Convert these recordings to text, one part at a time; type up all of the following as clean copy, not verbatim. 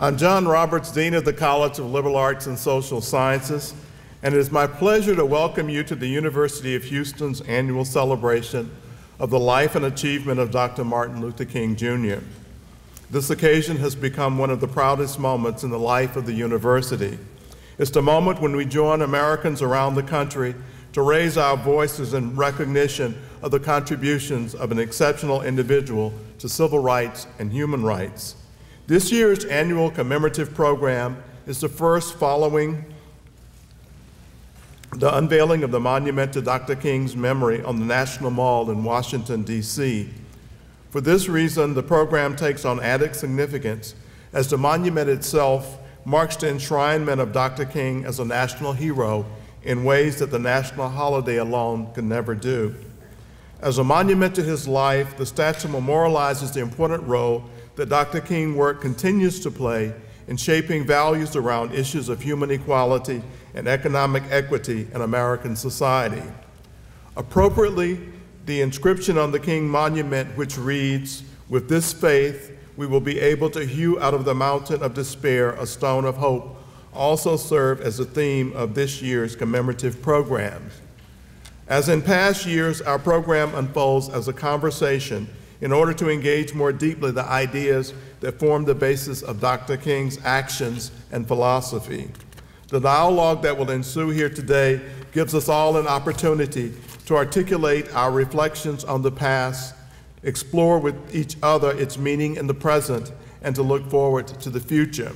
I'm John Roberts, Dean of the College of Liberal Arts and Social Sciences, and it is my pleasure to welcome you to the University of Houston's annual celebration of the life and achievement of Dr. Martin Luther King, Jr. This occasion has become one of the proudest moments in the life of the university. It's the moment when we join Americans around the country to raise our voices in recognition of the contributions of an exceptional individual to civil rights and human rights. This year's annual commemorative program is the first following the unveiling of the monument to Dr. King's memory on the National Mall in Washington, D.C. For this reason, the program takes on added significance as the monument itself marks the enshrinement of Dr. King as a national hero in ways that the national holiday alone could never do. As a monument to his life, the statue memorializes the important role that Dr. King's work continues to play in shaping values around issues of human equality and economic equity in American society. Appropriately, the inscription on the King Monument, which reads, "With this faith, we will be able to hew out of the mountain of despair a stone of hope," also serve as the theme of this year's commemorative program. As in past years, our program unfolds as a conversation in order to engage more deeply the ideas that form the basis of Dr. King's actions and philosophy. The dialogue that will ensue here today gives us all an opportunity to articulate our reflections on the past, explore with each other its meaning in the present, and to look forward to the future.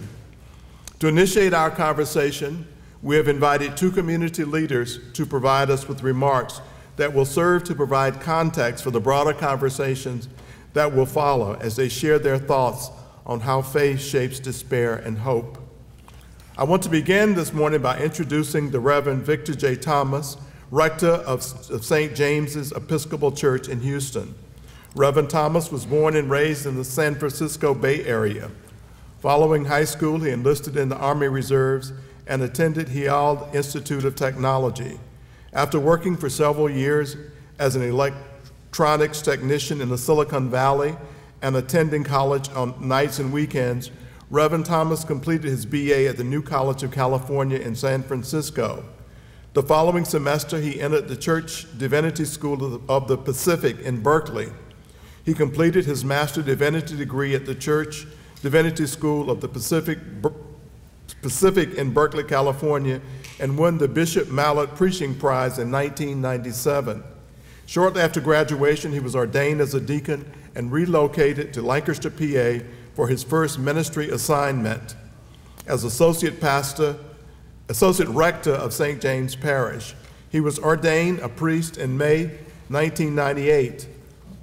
To initiate our conversation, we have invited two community leaders to provide us with remarks that will serve to provide context for the broader conversations that will follow as they share their thoughts on how faith shapes despair and hope. I want to begin this morning by introducing the Reverend Victor J. Thomas, rector of St. James's Episcopal Church in Houston. Reverend Thomas was born and raised in the San Francisco Bay Area. Following high school, he enlisted in the Army Reserves and attended Heyald Institute of Technology. After working for several years as an electronics technician in the Silicon Valley and attending college on nights and weekends, Reverend Thomas completed his BA at the New College of California in San Francisco. The following semester, he entered the Church Divinity School of the Pacific in Berkeley. He completed his Master Divinity degree at the Church Divinity School of the Pacific in Berkeley, California, and won the Bishop Mallett Preaching Prize in 1997. Shortly after graduation, he was ordained as a deacon and relocated to Lancaster, PA for his first ministry assignment as associate rector of St. James Parish. He was ordained a priest in May 1998.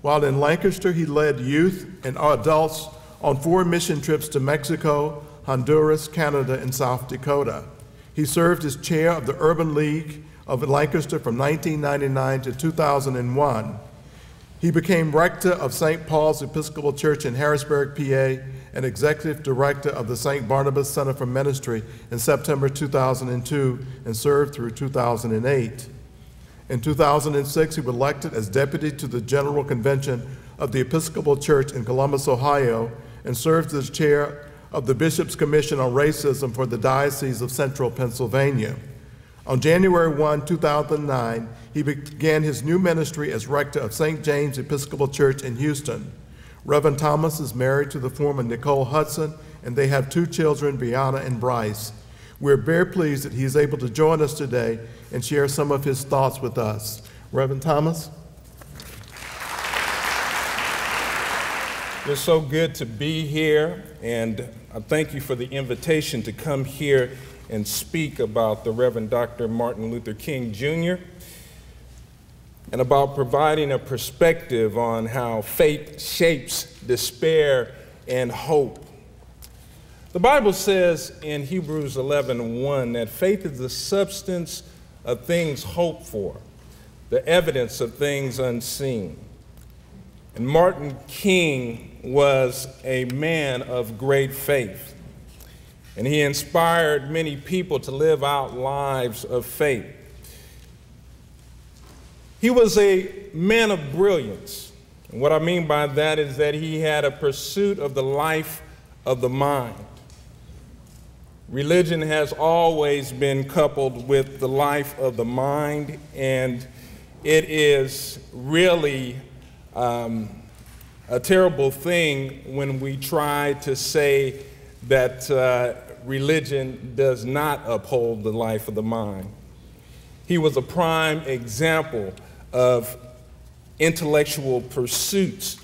While in Lancaster, he led youth and adults on 4 mission trips to Mexico, Honduras, Canada, and South Dakota. He served as chair of the Urban League of Lancaster from 1999 to 2001. He became rector of St. Paul's Episcopal Church in Harrisburg, PA, and executive director of the St. Barnabas Center for Ministry in September 2002 and served through 2008. In 2006, he was elected as deputy to the General Convention of the Episcopal Church in Columbus, Ohio, and served as chair of the Bishop's Commission on Racism for the Diocese of Central Pennsylvania. On January 1, 2009, he began his new ministry as rector of St. James Episcopal Church in Houston. Reverend Thomas is married to the former Nicole Hudson, and they have 2 children, Brianna and Bryce. We're very pleased that he is able to join us today and share some of his thoughts with us. Reverend Thomas? It's so good to be here, and I thank you for the invitation to come here and speak about the Reverend Dr. Martin Luther King, Jr., and about providing a perspective on how faith shapes despair and hope. The Bible says in Hebrews 11:1 that faith is the substance of things hoped for, the evidence of things unseen. And Martin King was a man of great faith, and he inspired many people to live out lives of faith. He was a man of brilliance. And what I mean by that is that he had a pursuit of the life of the mind. Religion has always been coupled with the life of the mind, and it is really a terrible thing when we try to say that religion does not uphold the life of the mind. He was a prime example of intellectual pursuits.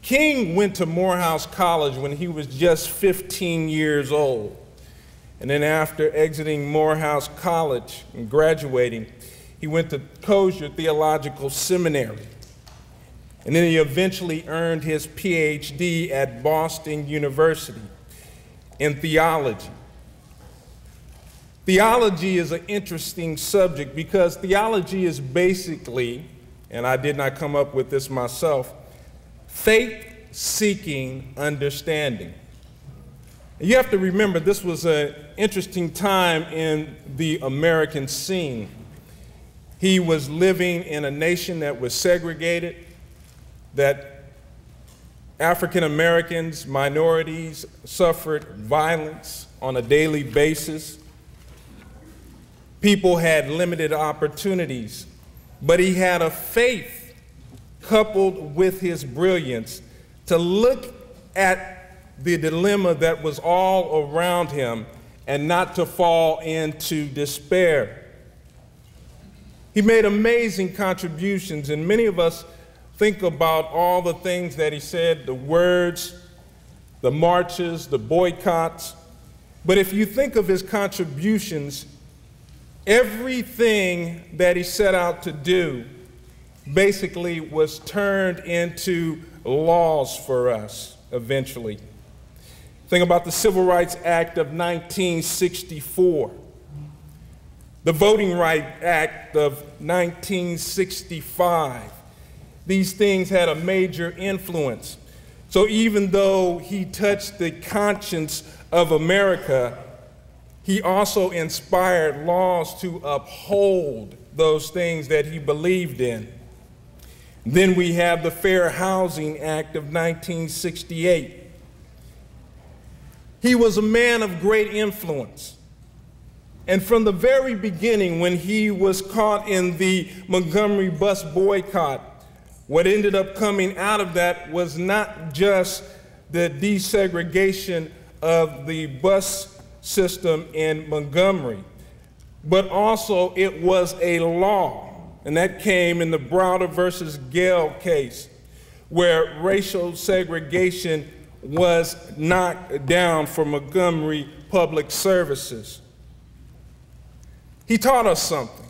King went to Morehouse College when he was just 15 years old. And then after exiting Morehouse College and graduating, he went to Cougar Theological Seminary. And then he eventually earned his PhD at Boston University in theology. Theology is an interesting subject because theology is basically, and I did not come up with this myself, faith-seeking understanding. You have to remember this was an interesting time in the American scene. He was living in a nation that was segregated, that African Americans, minorities suffered violence on a daily basis. People had limited opportunities, but he had a faith coupled with his brilliance to look at the dilemma that was all around him and not to fall into despair. He made amazing contributions, and many of us think about all the things that he said, the words, the marches, the boycotts. But if you think of his contributions, everything that he set out to do basically was turned into laws for us eventually. Think about the Civil Rights Act of 1964, the Voting Rights Act of 1965. These things had a major influence. So even though he touched the conscience of America, he also inspired laws to uphold those things that he believed in. Then we have the Fair Housing Act of 1968. He was a man of great influence. And from the very beginning, when he was caught in the Montgomery bus boycott, what ended up coming out of that was not just the desegregation of the bus system in Montgomery, but also it was a law, and that came in the Browder versus Gale case, where racial segregation was knocked down for Montgomery Public Services. He taught us something.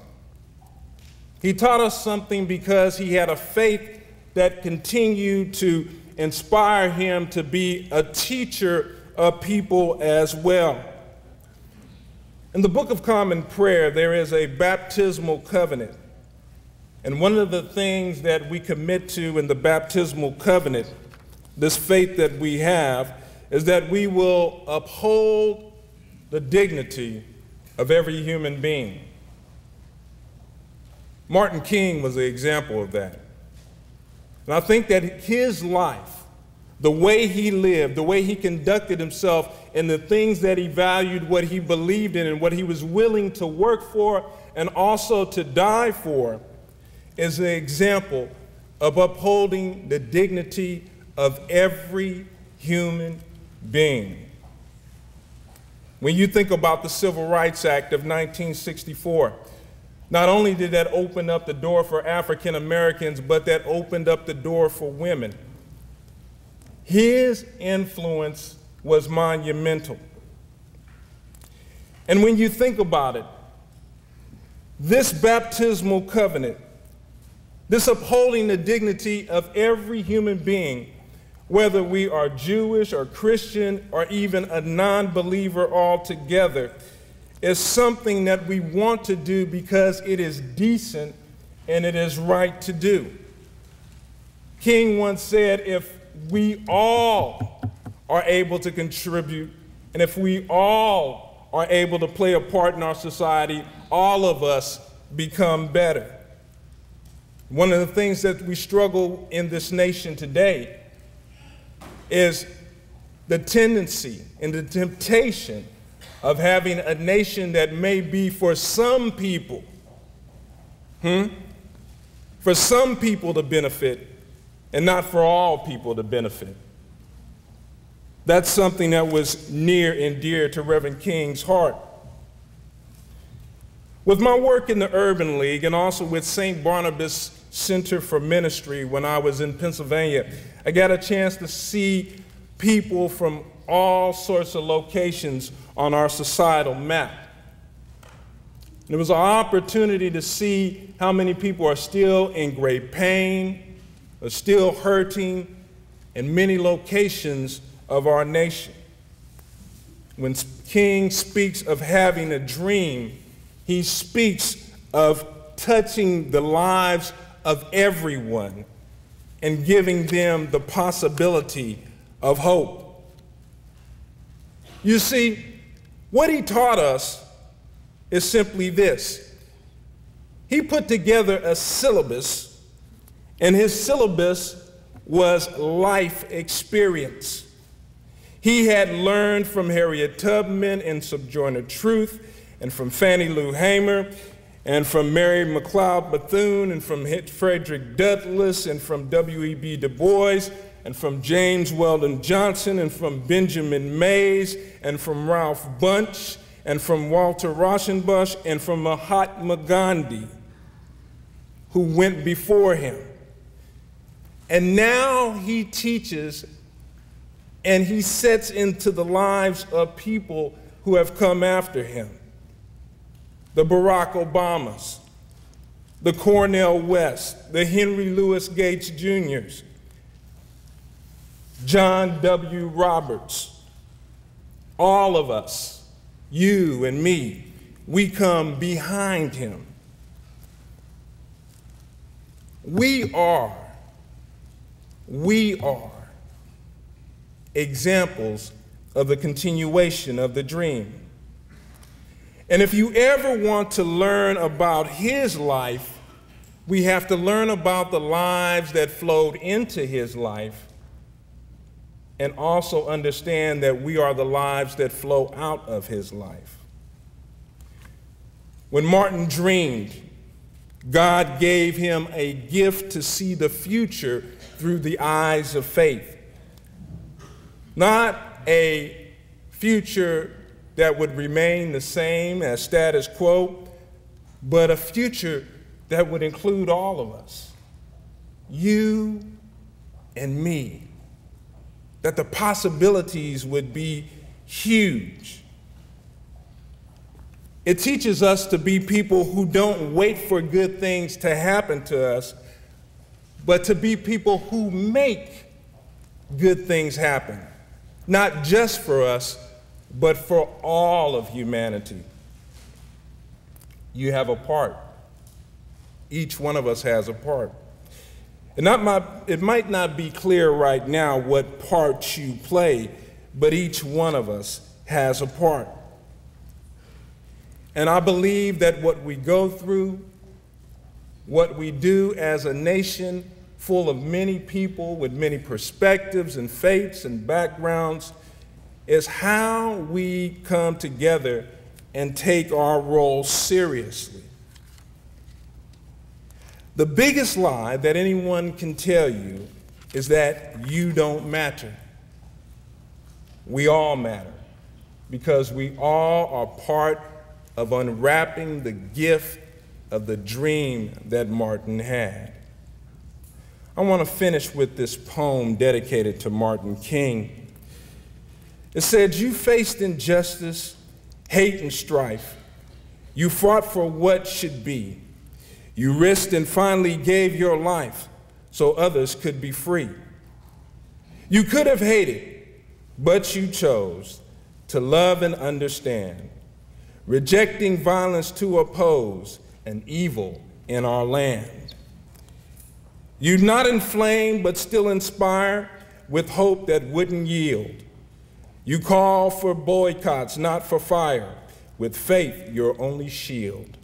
He taught us something because he had a faith that continued to inspire him to be a teacher of people as well. In the Book of Common Prayer, there is a baptismal covenant. And one of the things that we commit to in the baptismal covenant, this faith that we have, is that we will uphold the dignity of every human being. Martin King was an example of that. And I think that his life, the way he lived, the way he conducted himself, and the things that he valued, what he believed in, and what he was willing to work for and also to die for, is an example of upholding the dignity of every human being. When you think about the Civil Rights Act of 1964, not only did that open up the door for African Americans, but that opened up the door for women. His influence was monumental. And when you think about it, this baptismal covenant, this upholding the dignity of every human being, whether we are Jewish or Christian or even a non-believer altogether, is something that we want to do because it is decent and it is right to do. King once said, if we all are able to contribute, and if we all are able to play a part in our society, all of us become better. One of the things that we struggle in this nation today is the tendency and the temptation of having a nation that may be for some people, for some people to benefit and not for all people to benefit. That's something that was near and dear to Reverend King's heart. With my work in the Urban League and also with St. Barnabas Center for Ministry when I was in Pennsylvania, I got a chance to see people from all sorts of locations on our societal map. It was an opportunity to see how many people are still in great pain, are still hurting in many locations of our nation. When King speaks of having a dream, he speaks of touching the lives of everyone and giving them the possibility of hope. You see, what he taught us is simply this. He put together a syllabus, and his syllabus was life experience. He had learned from Harriet Tubman and Sojourner Truth, and from Fannie Lou Hamer, and from Mary McLeod Bethune, and from Frederick Douglass, and from W.E.B. Du Bois, and from James Weldon Johnson, and from Benjamin Mays, and from Ralph Bunche, and from Walter Rauschenbusch, and from Mahatma Gandhi, who went before him. And now he teaches and he sets into the lives of people who have come after him. The Barack Obamas, the Cornel West, the Henry Louis Gates Jr.'s, John W. Roberts, all of us, you and me, we come behind him. We are examples of the continuation of the dream. And if you ever want to learn about his life, we have to learn about the lives that flowed into his life and also understand that we are the lives that flow out of his life. When Martin dreamed, God gave him a gift to see the future through the eyes of faith. Not a future that would remain the same as status quo, but a future that would include all of us, you and me, that the possibilities would be huge. It teaches us to be people who don't wait for good things to happen to us, but to be people who make good things happen, not just for us, but for all of humanity. You have a part. Each one of us has a part. And it might not be clear right now what part you play, but each one of us has a part. And I believe that what we go through, what we do as a nation full of many people with many perspectives and faiths and backgrounds, is how we come together and take our role seriously. The biggest lie that anyone can tell you is that you don't matter. We all matter because we all are part of unwrapping the gift of the dream that Martin had. I want to finish with this poem dedicated to Martin King. It said, "You faced injustice, hate, and strife. You fought for what should be. You risked and finally gave your life so others could be free. You could have hated, but you chose to love and understand, rejecting violence to oppose an evil in our land. You not inflame, but still inspire with hope that wouldn't yield. You call for boycotts, not for fire, with faith your only shield.